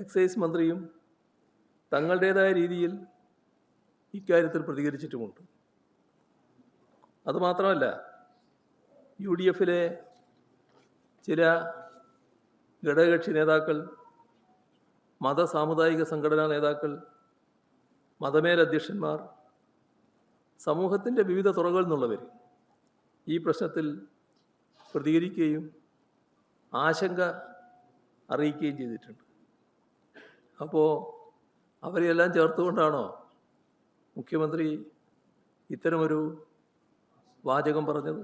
Excise മന്ത്രിയും തങ്ങളുടേതായ രീതിയിൽ ഇക്കാര്യത്തിൽ പ്രതികരിച്ചിട്ടുമുണ്ട്. അതുമാത്രമല്ല, UDF ചില ഘടകകക്ഷി നേതാക്കൾ, സാമുദായിക സംഘടനാ നേതാക്കൾ, മതമേലധ്യക്ഷന്മാർ, സമൂഹത്തിൻ്റെ വിവിധ തുറകളിൽ നിന്നുള്ളവർ ഈ പ്രശ്നത്തിൽ പ്രതികരിക്കുകയും ആശങ്ക അറിയിക്കുകയും ചെയ്തിട്ടുണ്ട്. അപ്പോൾ അവരെയെല്ലാം ചേർത്തുകൊണ്ടാണോ മുഖ്യമന്ത്രി ഇത്തരമൊരു വാചകം പറഞ്ഞത്?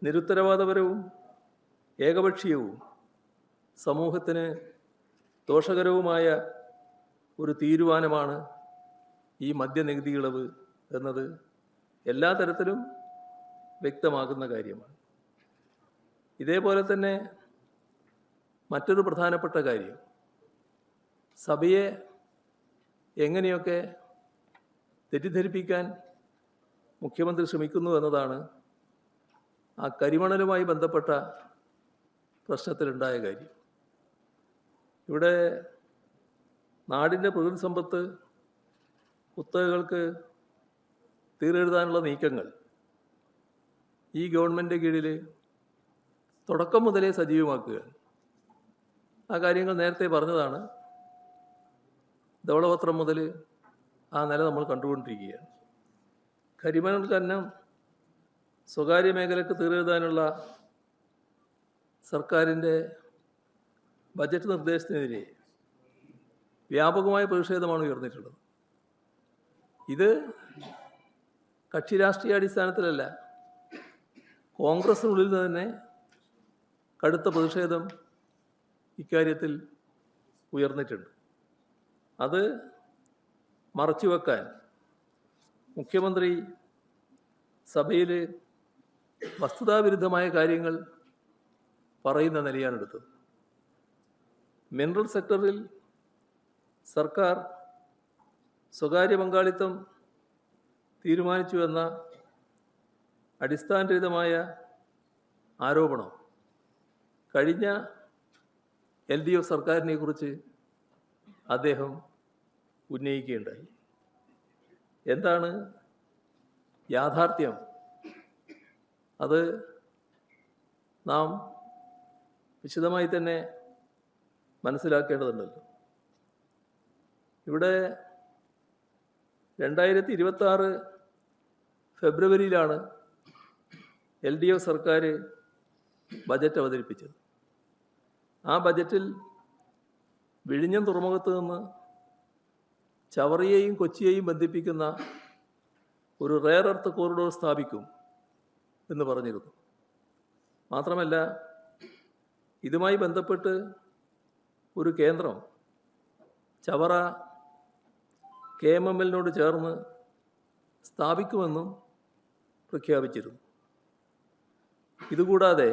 നിരുത്തരവാദപരവും ഏകപക്ഷീയവും സമൂഹത്തിന് ദോഷകരവുമായ ഒരു തീരുമാനമാണ് ഈ മദ്യനികുതി ഇളവ് എന്നത് എല്ലാ തരത്തിലും വ്യക്തമാകുന്ന കാര്യമാണ്. ഇതേപോലെ തന്നെ മറ്റൊരു പ്രധാനപ്പെട്ട കാര്യം, സഭയെ എങ്ങനെയൊക്കെ തെറ്റിദ്ധരിപ്പിക്കാൻ മുഖ്യമന്ത്രി ശ്രമിക്കുന്നു എന്നതാണ് ആ കരിമണലുമായി ബന്ധപ്പെട്ട പ്രശ്നത്തിലുണ്ടായ കാര്യം. ഇവിടെ നാടിൻ്റെ പ്രകൃതി സമ്പത്ത് കുത്തകകൾക്ക് തീരെഴുതാനുള്ള നീക്കങ്ങൾ ഈ ഗവൺമെൻറ് കീഴിൽ തുടക്കം മുതലേ സജീവമാക്കുക. ആ കാര്യങ്ങൾ നേരത്തെ പറഞ്ഞതാണ്. ധവളപത്രം മുതൽ ആ നില നമ്മൾ കണ്ടുകൊണ്ടിരിക്കുകയാണ്. കരിമണൽ ഖനനം സ്വകാര്യ മേഖലയ്ക്ക് തീരെഴുതാനുള്ള സർക്കാരിൻ്റെ ബജറ്റ് നിർദ്ദേശത്തിനെതിരെ വ്യാപകമായ പ്രതിഷേധമാണ് ഉയർന്നിട്ടുള്ളത്. ഇത് കക്ഷി രാഷ്ട്രീയ അടിസ്ഥാനത്തിലല്ല, കോൺഗ്രസിനുള്ളിൽ തന്നെ കടുത്ത പ്രതിഷേധം ഇക്കാര്യത്തിൽ ഉയർന്നിട്ടുണ്ട്. അത് മറച്ചുവെക്കാൻ മുഖ്യമന്ത്രി സഭയിൽ വസ്തുതാവിരുദ്ധമായ കാര്യങ്ങൾ പറയുന്ന നിലയാണെടുത്തത്. മിനറൽ സെക്ടറിൽ സർക്കാർ സ്വകാര്യ പങ്കാളിത്തം തീരുമാനിച്ചുവെന്ന അടിസ്ഥാനരഹിതമായ ആരോപണം കഴിഞ്ഞ LDF സർക്കാരിനെ കുറിച്ച് അദ്ദേഹം ഉന്നയിക്കുകയുണ്ടായി. എന്താണ് യാഥാർത്ഥ്യം? അത് നാം വിശദമായി തന്നെ മനസ്സിലാക്കേണ്ടതുണ്ടല്ലോ. ഇവിടെ 2026 ഫെബ്രുവരിയിലാണ് LDF സർക്കാർ ബജറ്റ് അവതരിപ്പിച്ചത്. ആ ബജറ്റിൽ വിഴിഞ്ഞം തുറമുഖത്ത് നിന്ന് ചവറയെയും കൊച്ചിയെയും ബന്ധിപ്പിക്കുന്ന ഒരു റെയർ എർത്ത് കോറിഡോർ സ്ഥാപിക്കും എന്ന് പറഞ്ഞിരുന്നു. മാത്രമല്ല, ഇതുമായി ബന്ധപ്പെട്ട് ഒരു കേന്ദ്രം ചവറ KMML ചേർന്ന് സ്ഥാപിക്കുമെന്നും പ്രഖ്യാപിച്ചിരുന്നു. ഇതുകൂടാതെ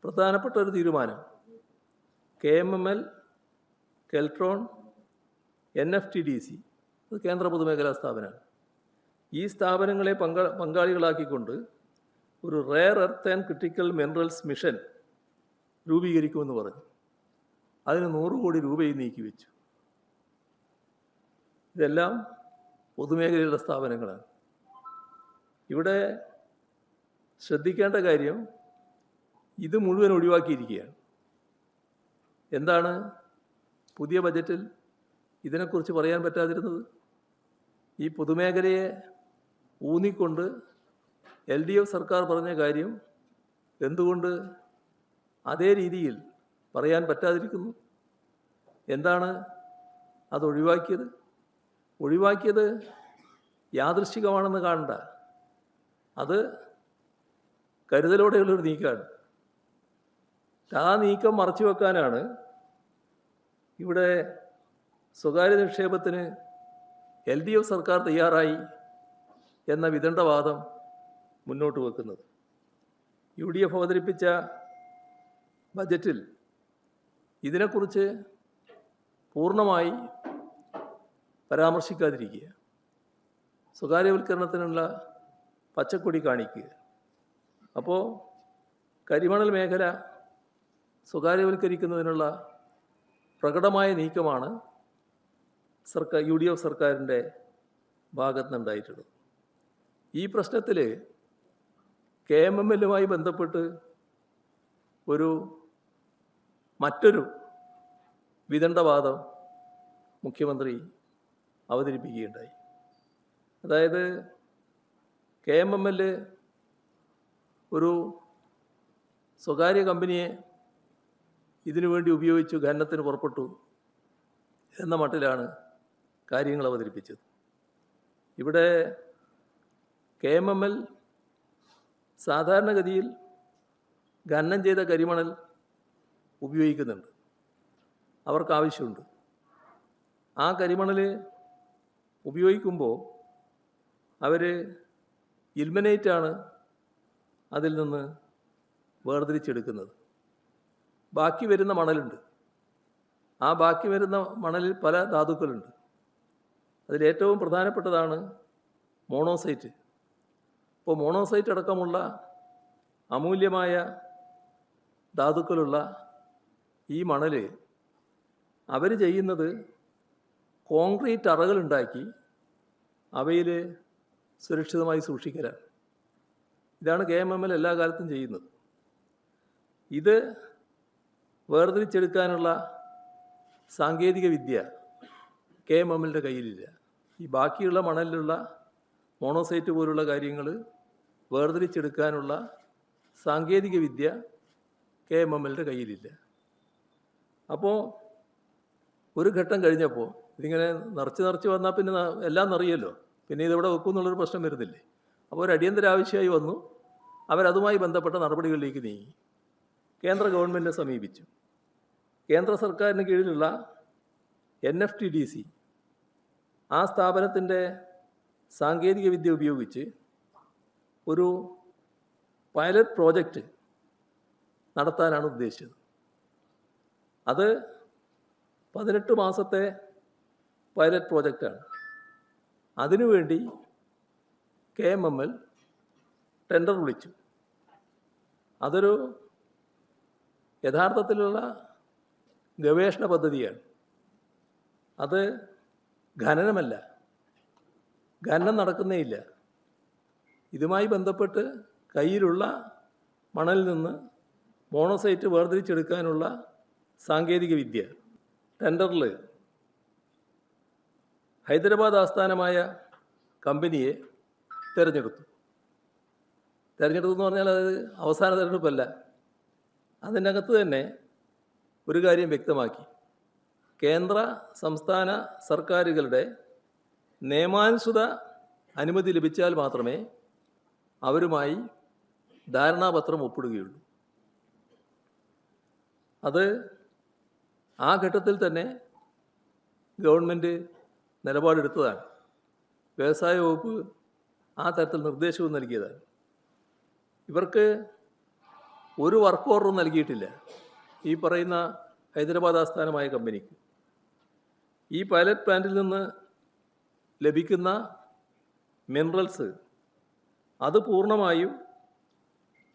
പ്രധാനപ്പെട്ട ഒരു തീരുമാനം, KMML, കെൽട്രോൺ, NFTDC, അത് കേന്ദ്ര പൊതുമേഖലാ സ്ഥാപനമാണ്. ഈ സ്ഥാപനങ്ങളെ പങ്കാളികളാക്കിക്കൊണ്ട് ഒരു rare earth and critical minerals mission രൂപീകരിക്കുമെന്ന് പറഞ്ഞു. അതിന് 100 കോടി രൂപയും നീക്കിവെച്ചു. ഇതെല്ലാം പൊതുമേഖലയിലുള്ള സ്ഥാപനങ്ങളാണ്. ഇവിടെ ശ്രദ്ധിക്കേണ്ട കാര്യം, ഇത് മുഴുവൻ ഒഴിവാക്കിയിരിക്കുകയാണ്. എന്താണ് പുതിയ ബജറ്റിൽ ഇതിനെക്കുറിച്ച് പറയാൻ പറ്റാതിരുന്നത്? ഈ പൊതുമേഖലയെ ഊന്നിക്കൊണ്ട് LDF സർക്കാർ പറഞ്ഞ കാര്യം എന്തുകൊണ്ട് അതേ രീതിയിൽ പറയാൻ പറ്റാതിരിക്കുന്നു? എന്താണ് അത് ഒഴിവാക്കിയത്? ഒഴിവാക്കിയത് യാദൃശ്ചികമാണെന്ന് കാണണ്ട, അത് കരുതലോടെയുള്ളൊരു നീക്കമാണ്. ആ നീക്കം മറച്ചു വെക്കാനാണ് ഇവിടെ സ്വകാര്യ നിക്ഷേപത്തിന് LDF സർക്കാർ തയ്യാറായി എന്ന വിദണ്ഡവാദം മുന്നോട്ട് വെക്കുന്നത്. UDF അവതരിപ്പിച്ച ബജറ്റിൽ ഇതിനെക്കുറിച്ച് പൂർണ്ണമായി പരാമർശിക്കാതിരിക്കുക, സ്വകാര്യവൽക്കരണത്തിനുള്ള പച്ചക്കൊടി കാണിക്കുക. അപ്പോൾ കരിമണൽ മേഖല സ്വകാര്യവൽക്കരിക്കുന്നതിനുള്ള പ്രകടമായ നീക്കമാണ് UDF സർക്കാരിൻ്റെ ഭാഗത്തുനിന്നുണ്ടായിട്ടുള്ളത്. ഈ പ്രശ്നത്തിൽ KMML ബന്ധപ്പെട്ട് മറ്റൊരു വിദണ്ഡവാദം മുഖ്യമന്ത്രി അവതരിപ്പിക്കുകയുണ്ടായി. അതായത് KMML ഒരു സ്വകാര്യ കമ്പനിയെ ഇതിനു വേണ്ടി ഉപയോഗിച്ചു ഖനനത്തിന് പുറപ്പെട്ടു എന്ന മട്ടിലാണ് കാര്യങ്ങൾ അവതരിപ്പിച്ചത്. ഇവിടെ KMML സാധാരണഗതിയിൽ ഖനനം ചെയ്ത കരിമണൽ ഉപയോഗിക്കുന്നുണ്ട്, അവർക്ക് ആവശ്യമുണ്ട്. ആ കരിമണൽ ഉപയോഗിക്കുമ്പോൾ അവർ ഇൽമിനേറ്റാണ് അതിൽ നിന്ന് വേർതിരിച്ചെടുക്കുന്നത്. ബാക്കി വരുന്ന മണലുണ്ട്, ആ ബാക്കി വരുന്ന മണലിൽ പല ധാതുക്കളുണ്ട്. അതിലേറ്റവും പ്രധാനപ്പെട്ടതാണ് മോണോസൈറ്റ്. ഇപ്പോൾ മോണോസൈറ്റ് അടക്കമുള്ള അമൂല്യമായ ധാതുക്കളുള്ള ഈ മണൽ അവർ ചെയ്യുന്നത് കോൺക്രീറ്റ് അറകളുണ്ടാക്കി അവയിൽ സുരക്ഷിതമായി സൂക്ഷിക്കലാണ്. ഇതാണ് KMML എല്ലാ കാലത്തും ചെയ്യുന്നത്. ഇത് വേർതിരിച്ചെടുക്കാനുള്ള സാങ്കേതിക വിദ്യ KMMLൻ്റെ കയ്യിലില്ല. ഈ ബാക്കിയുള്ള മണലിലുള്ള മോണോസൈറ്റ് പോലുള്ള കാര്യങ്ങൾ വേർതിരിച്ചെടുക്കാനുള്ള സാങ്കേതിക വിദ്യ KMMLൻ്റെ കയ്യിലില്ല. അപ്പോൾ ഒരു ഘട്ടം കഴിഞ്ഞപ്പോൾ ഇതിങ്ങനെ നിറച്ച് വന്നാൽ പിന്നെ എല്ലാം നിറയുമല്ലോ, പിന്നെ ഇതെവിടെ വെക്കും എന്നുള്ളൊരു പ്രശ്നം വരുന്നില്ലേ. അപ്പോൾ ഒരു അടിയന്തര ആവശ്യമായി വന്നു. അവരതുമായി ബന്ധപ്പെട്ട നടപടികളിലേക്ക് നീങ്ങി. കേന്ദ്ര ഗവൺമെൻറ്റിനെ സമീപിച്ചു. കേന്ദ്ര സർക്കാരിന് കീഴിലുള്ള NFTDC ആ സ്ഥാപനത്തിൻ്റെ സാങ്കേതിക വിദ്യ ഉപയോഗിച്ച് ഒരു പൈലറ്റ് പ്രോജക്റ്റ് നടത്താനാണ് ഉദ്ദേശിച്ചത്. അത് 18 മാസത്തെ പൈലറ്റ് പ്രോജക്റ്റാണ്. അതിനുവേണ്ടി KMML ടെൻഡർ വിളിച്ചു. അതൊരു യഥാർത്ഥത്തിലുള്ള ഗവേഷണ പദ്ധതിയാണ്. അത് ഖനനമല്ല, ഖനനം നടക്കുന്നേയില്ല. ഇതുമായി ബന്ധപ്പെട്ട് കയ്യിലുള്ള മണലിൽ നിന്ന് മോണോസൈറ്റ് വേർതിരിച്ചെടുക്കാനുള്ള സാങ്കേതിക വിദ്യ. ടെൻഡറിൽ ഹൈദരാബാദ് ആസ്ഥാനമായ കമ്പനിയെ തിരഞ്ഞെടുത്തു എന്ന് പറഞ്ഞാൽ അത് അവസാന തിരഞ്ഞെടുപ്പല്ല. അതിനകത്ത് തന്നെ ഒരു കാര്യം വ്യക്തമാക്കി. കേന്ദ്ര സംസ്ഥാന സർക്കാരുകളുടെ നിയമാനുസൃത അനുമതി ലഭിച്ചാൽ മാത്രമേ അവരുമായി ധാരണാപത്രം ഒപ്പിടുകയുള്ളൂ. അത് ആ ഘട്ടത്തിൽ തന്നെ ഗവൺമെൻറ് നിലപാടെടുത്തതാണ്. വ്യവസായ വകുപ്പ് ആ തരത്തിൽ നിർദ്ദേശവും നൽകിയതാണ്. ഇവർക്ക് ഒരു വർക്ക് ഓർഡറും നൽകിയിട്ടില്ല ഈ പറയുന്ന ഹൈദരാബാദ് ആസ്ഥാനമായ കമ്പനിക്ക്. ഈ പൈലറ്റ് പ്ലാന്റിൽ നിന്ന് ലഭിക്കുന്ന മിനറൽസ് അത് പൂർണ്ണമായും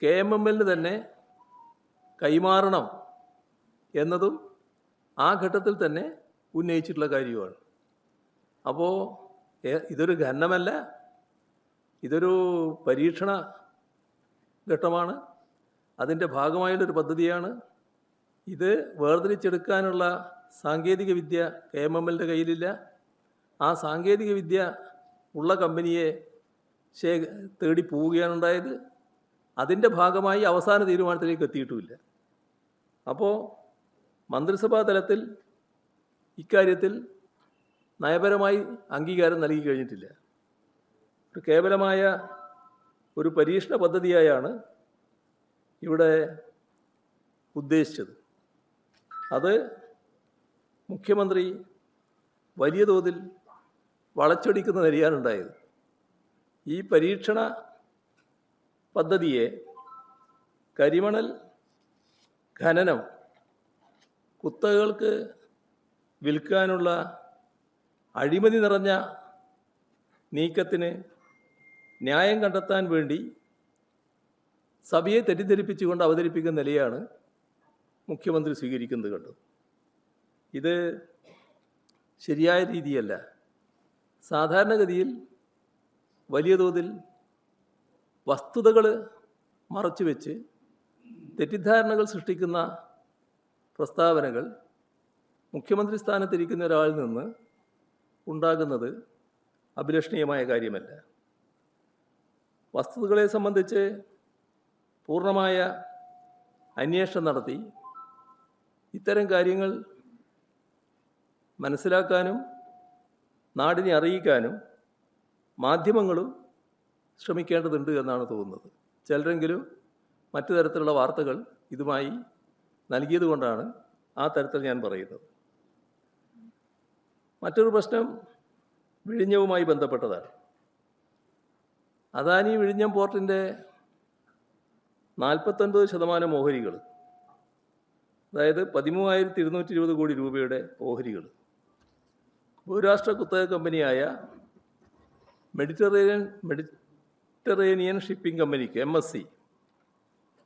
KMML തന്നെ കൈമാറണം എന്നതും ആ ഘട്ടത്തിൽ തന്നെ ഉന്നയിച്ചിട്ടുള്ള കാര്യമാണ്. അപ്പോൾ ഇതൊരു ഖനനമല്ല, ഇതൊരു പരീക്ഷണ ഘട്ടമാണ്. അതിൻ്റെ ഭാഗമായുള്ളൊരു പദ്ധതിയാണ്. ഇത് വേർതിരിച്ചെടുക്കാനുള്ള സാങ്കേതിക വിദ്യ KMMLൻ്റെ കയ്യിലില്ല. ആ സാങ്കേതിക വിദ്യ ഉള്ള കമ്പനിയെ തേടി പോവുകയാണുണ്ടായത്. അതിൻ്റെ ഭാഗമായി അവസാന തീരുമാനത്തിലേക്ക് എത്തിയിട്ടുമില്ല. അപ്പോൾ മന്ത്രിസഭാ തലത്തിൽ ഇക്കാര്യത്തിൽ നയപരമായി അംഗീകാരം നൽകി കഴിഞ്ഞിട്ടില്ല. കേവലമായ ഒരു പരീക്ഷണ പദ്ധതിയായാണ് ഇവിടെ ഉദ്ദേശിച്ചത്. അത് മുഖ്യമന്ത്രി വലിയ തോതിൽ വളച്ചൊടിക്കുന്ന നിലയാണുണ്ടായത്. ഈ പരീക്ഷണ പദ്ധതിയെ കരിമണൽ ഖനനം കുത്തകകൾക്ക് വിൽക്കാനുള്ള അഴിമതി നിറഞ്ഞ നീക്കത്തിന് ന്യായം കണ്ടെത്താൻ വേണ്ടി സഭയെ തെറ്റിദ്ധരിപ്പിച്ചുകൊണ്ട് അവതരിപ്പിക്കുന്ന നിലയാണ് മുഖ്യമന്ത്രി സ്വീകരിക്കുന്നത് കണ്ടത്. ഇത് ശരിയായ രീതിയല്ല. സാധാരണഗതിയിൽ വലിയ തോതിൽ വസ്തുതകൾ മറച്ചുവെച്ച് തെറ്റിദ്ധാരണകൾ സൃഷ്ടിക്കുന്ന പ്രസ്താവനകൾ മുഖ്യമന്ത്രി സ്ഥാനത്തിരിക്കുന്ന ഒരാളിൽ നിന്ന് ഉണ്ടാകുന്നത് അഭിലഷണീയമായ കാര്യമല്ല. വസ്തുതകളെ സംബന്ധിച്ച് പൂർണ്ണമായ അന്വേഷണം നടത്തി ഇത്തരം കാര്യങ്ങൾ മനസ്സിലാക്കാനും നാടിനെ അറിയിക്കാനും മാധ്യമങ്ങളും ശ്രമിക്കേണ്ടതുണ്ട് എന്നാണ് തോന്നുന്നത്. ചിലരെങ്കിലും മറ്റു തരത്തിലുള്ള വാർത്തകൾ ഇതുമായി നൽകിയതുകൊണ്ടാണ് ആ തരത്തിൽ ഞാൻ പറയുന്നത്. മറ്റൊരു പ്രശ്നം വിഴിഞ്ഞവുമായി ബന്ധപ്പെട്ടതാണ്. അദാനി വിഴിഞ്ഞം പോർട്ടിൻ്റെ 49% ഓഹരികൾ, അതായത് 13,220 കോടി രൂപയുടെ ഓഹരികൾ ബഹുരാഷ്ട്ര കുത്തക കമ്പനിയായ മെഡിറ്ററേനിയൻ ഷിപ്പിംഗ് കമ്പനിക്ക് MSC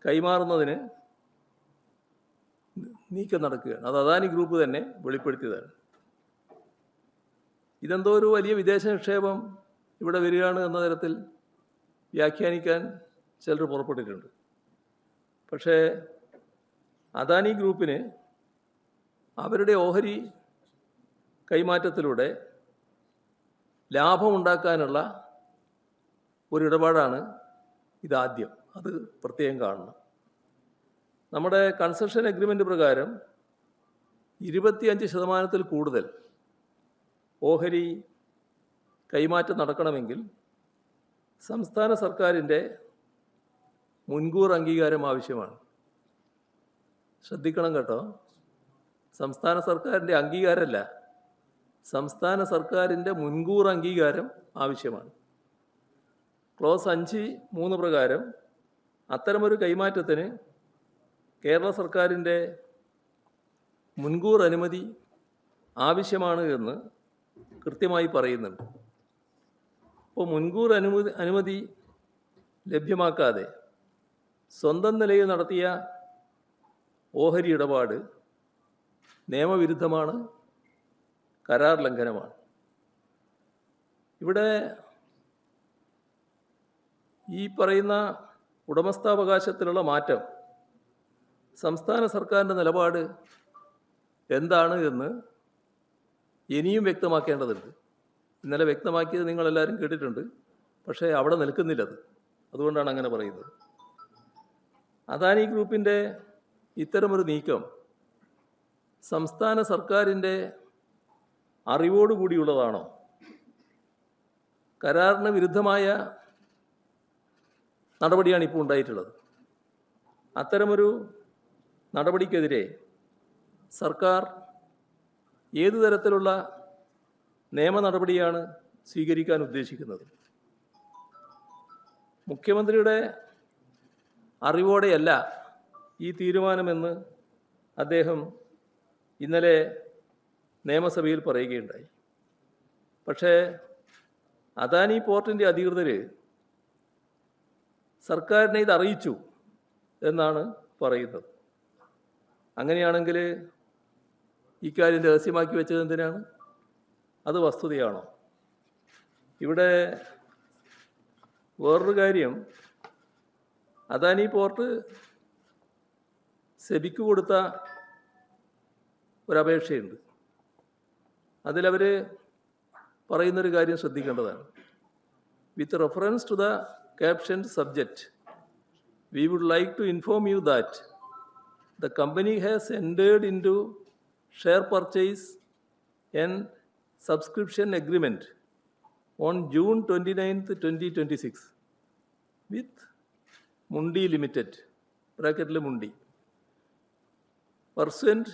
കൈമാറുന്നതിന് നീക്കം നടക്കുകയാണ്. അത് അദാനി ഗ്രൂപ്പ് തന്നെ വെളിപ്പെടുത്തിയതാണ്. ഇതെന്തോ ഒരു വലിയ വിദേശ നിക്ഷേപം ഇവിടെ വരികയാണ് എന്ന തരത്തിൽ വ്യാഖ്യാനിക്കാൻ ചിലർ പുറപ്പെട്ടിട്ടുണ്ട്. പക്ഷേ അദാനി ഗ്രൂപ്പിന് അവരുടെ ഓഹരി കൈമാറ്റത്തിലൂടെ ലാഭമുണ്ടാക്കാനുള്ള ഒരിടപാടാണ് ഇതാദ്യം. അത് പ്രത്യേകം കാണണം. നമ്മുടെ കൺസെഷൻ എഗ്രിമെൻ്റ് പ്രകാരം 25% കൂടുതൽ ഓഹരി കൈമാറ്റം നടക്കണമെങ്കിൽ സംസ്ഥാന സർക്കാരിൻ്റെ മുൻകൂർ അംഗീകാരം ആവശ്യമാണ്. ശ്രദ്ധിക്കണം കേട്ടോ, സംസ്ഥാന സർക്കാരിൻ്റെ അംഗീകാരമല്ല, സംസ്ഥാന സർക്കാരിൻ്റെ മുൻകൂർ അംഗീകാരം ആവശ്യമാണ്. ക്ലോസ് 5(3) പ്രകാരം അത്തരമൊരു കൈമാറ്റത്തിന് കേരള സർക്കാരിൻ്റെ മുൻകൂർ അനുമതി ആവശ്യമാണ് എന്ന് കൃത്യമായി പറയുന്നുണ്ട്. അപ്പോൾ മുൻകൂർ അനുമതി ലഭ്യമാക്കാതെ സ്വന്തം നിലയിൽ നടത്തിയ ഓഹരി ഇടപാട് നിയമവിരുദ്ധമാണ്, കരാർ ലംഘനമാണ്. ഇവിടെ ഈ പറയുന്ന ഉടമസ്ഥാവകാശത്തിലുള്ള മാറ്റം സംസ്ഥാന സർക്കാരിൻ്റെ നിലപാട് എന്താണ് എന്ന് ഇനിയും വ്യക്തമാക്കേണ്ടതുണ്ട്. ഇന്നലെ വ്യക്തമാക്കിയത് നിങ്ങളെല്ലാവരും കേട്ടിട്ടുണ്ട്. പക്ഷേ അവിടെ നിൽക്കുന്നില്ലത്. അതുകൊണ്ടാണ് അങ്ങനെ പറയുന്നത്. അദാനി ഗ്രൂപ്പിൻ്റെ ഇത്തരമൊരു നീക്കം സംസ്ഥാന സർക്കാരിൻ്റെ അറിവോടുകൂടിയുള്ളതാണോ? കരാറിന് വിരുദ്ധമായ നടപടിയാണ് ഇപ്പോൾ ഉണ്ടായിട്ടുള്ളത്. അത്തരമൊരു നടപടിക്കെതിരെ സർക്കാർ ഏതു തരത്തിലുള്ള നിയമ നടപടിയാണ് സ്വീകരിക്കാൻ ഉദ്ദേശിക്കുന്നത്? മുഖ്യമന്ത്രിയുടെ അറിവോടെയല്ല ഈ തീരുമാനമെന്ന് അദ്ദേഹം ഇന്നലെ നിയമസഭയിൽ പറയുകയുണ്ടായി. പക്ഷേ അദാനി പോർട്ടിൻ്റെ അധികൃതർ സർക്കാരിനെ ഇത് അറിയിച്ചു എന്നാണ് പറയുന്നത്. അങ്ങനെയാണെങ്കിൽ ഇക്കാര്യം രഹസ്യമാക്കി വെച്ചത് എന്തിനാണ്? അത് വസ്തുതയാണോ? ഇവിടെ വേറൊരു കാര്യം, അദാനി പോർട്ട് സെബിക്ക് കൊടുത്ത ഒരപേക്ഷയുണ്ട്. അതിലവർ പറയുന്നൊരു കാര്യം ശ്രദ്ധിക്കേണ്ടതാണ്. With reference to the captioned subject, we would like to inform you that the company has entered into share purchase and subscription agreement on June 29th, 2026 with Mundi Limited, bracket Mundi, pursuant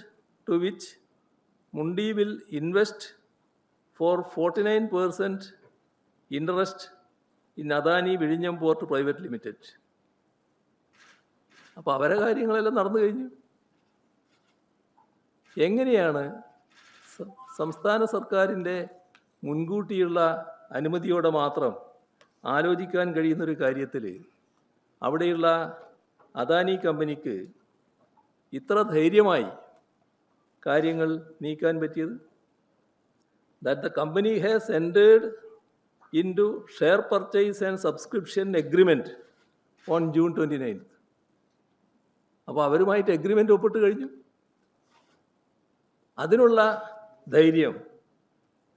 to which Mundi will invest for 49% interest in Adani വിഴിഞ്ഞം port private limited. അപ്പോൾ അവരെ കാര്യങ്ങളെല്ലാം നടന്നു കഴിഞ്ഞു. എങ്ങനെയാണ് സംസ്ഥാന സർക്കാരിൻ്റെ മുൻകൂട്ടിയുള്ള അനുമതിയോടെ മാത്രം ആലോചിക്കാൻ കഴിയുന്നൊരു കാര്യത്തിൽ അവിടെയുള്ള അദാനി കമ്പനിക്ക് ഇത്ര ധൈര്യമായി കാര്യങ്ങൾ നീക്കാൻ പറ്റിയത്? That the company has entered into share purchase and subscription agreement on June 29th. അപ്പോൾ അവരുമായിട്ട് എഗ്രിമെൻ്റ് ഒപ്പിട്ട് കഴിഞ്ഞു. അതിനുള്ള ധൈര്യം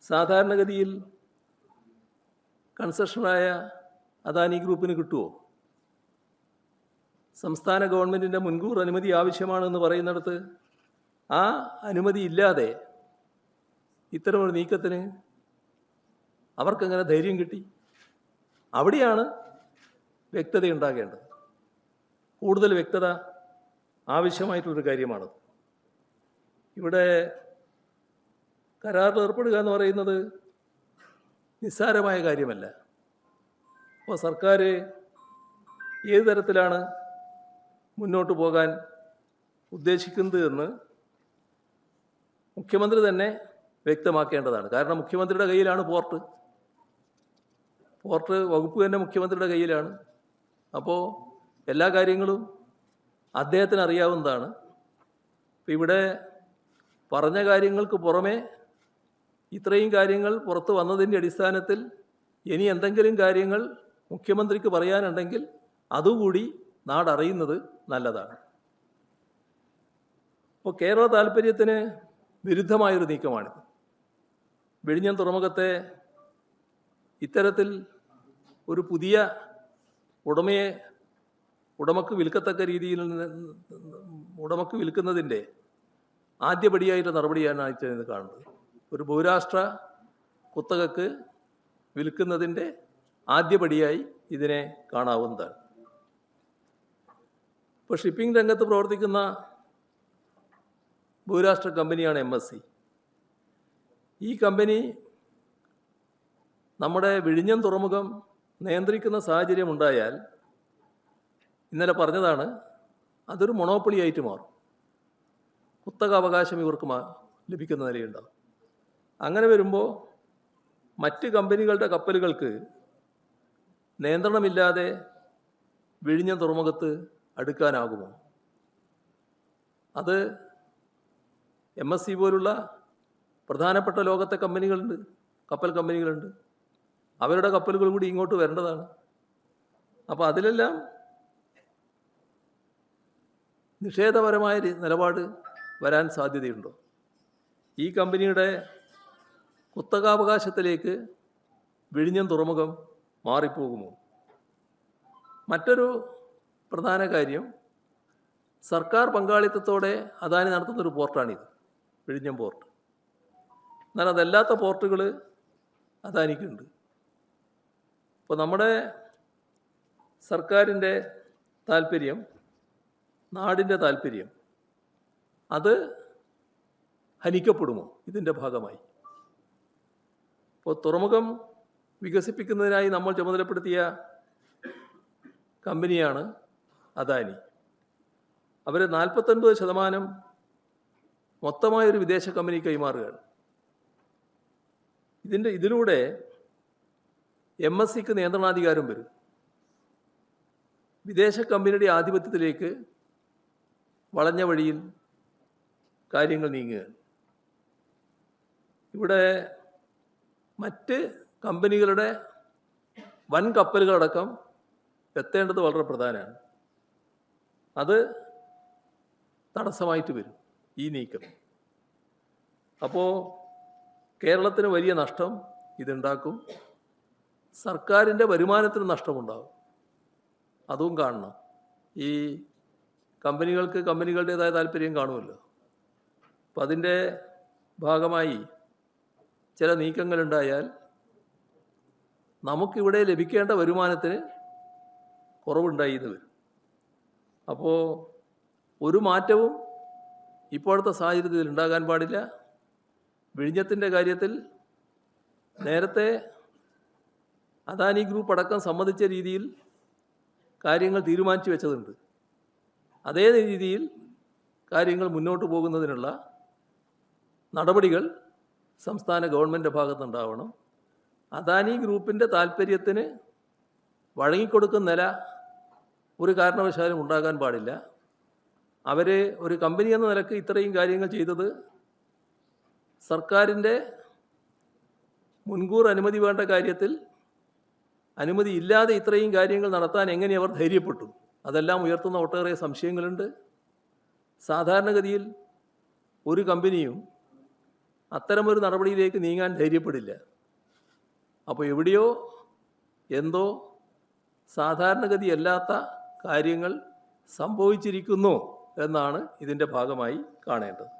സാധാരണഗതിയിൽ കൺസെഷനായ അദാനി ഗ്രൂപ്പിന് കിട്ടുമോ? സംസ്ഥാന ഗവൺമെൻറ്റിൻ്റെ മുൻകൂർ അനുമതി ആവശ്യമാണെന്ന് പറയുന്നിടത്ത് ആ അനുമതി ഇല്ലാതെ ഇത്തരമൊരു നീക്കത്തിന് അവർക്കെങ്ങനെ ധൈര്യം കിട്ടി? അവിടെയാണ് വ്യക്തത ഉണ്ടാകേണ്ടത്. കൂടുതൽ വ്യക്തത ആവശ്യമായിട്ടുള്ളൊരു കാര്യമാണത്. ഇവിടെ കരാറിൽ ഏർപ്പെടുക എന്ന് പറയുന്നത് നിസ്സാരമായ കാര്യമല്ല. അപ്പോൾ സർക്കാർ ഏത് തരത്തിലാണ് മുന്നോട്ട് പോകാൻ ഉദ്ദേശിക്കുന്നത് എന്ന് മുഖ്യമന്ത്രി തന്നെ വ്യക്തമാക്കേണ്ടതാണ്. കാരണം മുഖ്യമന്ത്രിയുടെ കയ്യിലാണ് പോർട്ട് വകുപ്പ് തന്നെ മുഖ്യമന്ത്രിയുടെ കയ്യിലാണ്. അപ്പോൾ എല്ലാ കാര്യങ്ങളും അദ്ദേഹത്തിന് അറിയാവുന്നതാണ്. ഇപ്പം ഇവിടെ പറഞ്ഞ കാര്യങ്ങൾക്ക് പുറമെ ഇത്രയും കാര്യങ്ങൾ പുറത്തു വന്നതിൻ്റെ അടിസ്ഥാനത്തിൽ ഇനി എന്തെങ്കിലും കാര്യങ്ങൾ മുഖ്യമന്ത്രിക്ക് പറയാനുണ്ടെങ്കിൽ അതുകൂടി നാടറിയുന്നത് നല്ലതാണ്. അപ്പോൾ കേരള താൽപ്പര്യത്തിന് വിരുദ്ധമായൊരു നീക്കമാണിത്. വിഴിഞ്ഞം തുറമുഖത്തെ ഇത്തരത്തിൽ ഒരു പുതിയ ഉടമക്ക് വിൽക്കത്തക്ക രീതിയിൽ ഉടമക്ക് വിൽക്കുന്നതിൻ്റെ ആദ്യപടിയായിട്ട് നടപടിയാണ് ഇത് കാണുന്നത്. ഒരു ബഹുരാഷ്ട്ര കുത്തകക്ക് വിൽക്കുന്നതിൻ്റെ ആദ്യപടിയായി ഇതിനെ കാണാവുന്നതാണ്. ഇപ്പോൾ ഷിപ്പിംഗ് രംഗത്ത് പ്രവർത്തിക്കുന്ന ബഹുരാഷ്ട്ര കമ്പനിയാണ് MSC. ഈ കമ്പനി നമ്മുടെ വിഴിഞ്ഞം തുറമുഖം നിയന്ത്രിക്കുന്ന സാഹചര്യം ഉണ്ടായാൽ, ഇന്നലെ പറഞ്ഞതാണ്, അതൊരു മൊണോപ്പൊളി ആയിട്ട് മാറും. കുത്തക അവകാശം ഇവർക്ക് ലഭിക്കുന്ന നിലയുണ്ടാകും. അങ്ങനെ വരുമ്പോൾ മറ്റ് കമ്പനികളുടെ കപ്പലുകൾക്ക് നിയന്ത്രണമില്ലാതെ വിഴിഞ്ഞം തുറമുഖത്ത് അടുക്കാനാകുമോ? അത് MSC പോലുള്ള പ്രധാനപ്പെട്ട ലോകത്തെ കമ്പനികളുണ്ട്, കപ്പൽ കമ്പനികളുണ്ട്. അവരുടെ കപ്പലുകൾ കൂടി ഇങ്ങോട്ട് വരേണ്ടതാണ്. അപ്പോൾ അതിലെല്ലാം നിഷേധപരമായ നിലപാട് വരാൻ സാധ്യതയുണ്ടോ? ഈ കമ്പനിയുടെ കുത്തകാവകാശത്തിലേക്ക് വിഴിഞ്ഞം തുറമുഖം മാറിപ്പോകുമോ? മറ്റൊരു പ്രധാന കാര്യം, സർക്കാർ പങ്കാളിത്തത്തോടെ അദാനി നടത്തുന്നൊരു പോർട്ടാണിത്, വിഴിഞ്ഞം പോർട്ട്. എന്നാൽ അതല്ലാത്ത പോർട്ടുകൾ അദാനിക്കുണ്ട്. ഇപ്പോൾ നമ്മുടെ സർക്കാരിൻ്റെ താല്പര്യം, നാടിൻ്റെ താല്പര്യം, അത് ഹനിക്കപ്പെടുമോ ഇതിൻ്റെ ഭാഗമായി? ഇപ്പോൾ തുറമുഖം വികസിപ്പിക്കുന്നതിനായി നമ്മൾ ചുമതലപ്പെടുത്തിയ കമ്പനിയാണ് അദാനി. അവർ 49% മൊത്തമായൊരു വിദേശ കമ്പനി കൈമാറുകയാണ്. ഇതിലൂടെ MSCക്ക് നിയന്ത്രണാധികാരം വരും. വിദേശ കമ്പനിയുടെ ആധിപത്യത്തിലേക്ക് വളഞ്ഞ വഴിയിൽ കാര്യങ്ങൾ നീങ്ങുകയാണ്. ഇവിടെ മറ്റ് കമ്പനികളുടെ വൻ കപ്പലുകളടക്കം എത്തേണ്ടത് വളരെ പ്രധാനമാണ്. അത് തടസ്സമായിട്ട് വരും ഈ നീക്കം. അപ്പോൾ കേരളത്തിന് വലിയ നഷ്ടം ഇതുണ്ടാക്കും. സർക്കാരിൻ്റെ വരുമാനത്തിന് നഷ്ടമുണ്ടാകും. അതും കാണണം. ഈ കമ്പനികൾക്ക് കമ്പനികളുടേതായ താല്പര്യം കാണുമല്ലോ. അപ്പം അതിൻ്റെ ഭാഗമായി ചില നീക്കങ്ങളുണ്ടായാൽ നമുക്കിവിടെ ലഭിക്കേണ്ട വരുമാനത്തിന് കുറവുണ്ടായി എന്ന് വരും. അപ്പോൾ ഒരു മാറ്റവും ഇപ്പോഴത്തെ സാഹചര്യത്തിൽ ഉണ്ടാകാൻ പാടില്ല. വിഴിഞ്ഞത്തിൻ്റെ കാര്യത്തിൽ നേരത്തെ അദാനി ഗ്രൂപ്പ് അടക്കം സമ്മതിച്ച രീതിയിൽ കാര്യങ്ങൾ തീരുമാനിച്ചു വെച്ചതുണ്ട്. അതേ രീതിയിൽ കാര്യങ്ങൾ മുന്നോട്ട് പോകുന്നതിനുള്ള നടപടികൾ സംസ്ഥാന ഗവൺമെൻറ് ഭാഗത്തുണ്ടാവണം. അദാനി ഗ്രൂപ്പിൻ്റെ താല്പര്യത്തിന് വഴങ്ങിക്കൊടുക്കുന്ന നില ഒരു കാരണവശാലും ഉണ്ടാകാൻ പാടില്ല. അവർ ഒരു കമ്പനി എന്ന നിലക്ക് ഇത്രയും കാര്യങ്ങൾ ചെയ്തത് സർക്കാരിൻ്റെ മുൻകൂർ അനുമതി വേണ്ട കാര്യത്തിൽ അനുമതി ഇല്ലാതെ ഇത്രയും കാര്യങ്ങൾ നടത്താൻ എങ്ങനെ അവർ ധൈര്യപ്പെട്ടു? അതെല്ലാം ഉയർത്തുന്ന ഒട്ടേറെ സംശയങ്ങളുണ്ട്. സാധാരണഗതിയിൽ ഒരു കമ്പനിയും അത്തരമൊരു നടപടിയിലേക്ക് നീങ്ങാൻ ധൈര്യപ്പെടില്ല. അപ്പോൾ എവിടെയോ എന്തോ സാധാരണഗതിയല്ലാത്ത കാര്യങ്ങൾ സംഭവിച്ചിരിക്കുന്നു എന്നാണ് ഇതിൻ്റെ ഭാഗമായി കാണേണ്ടത്.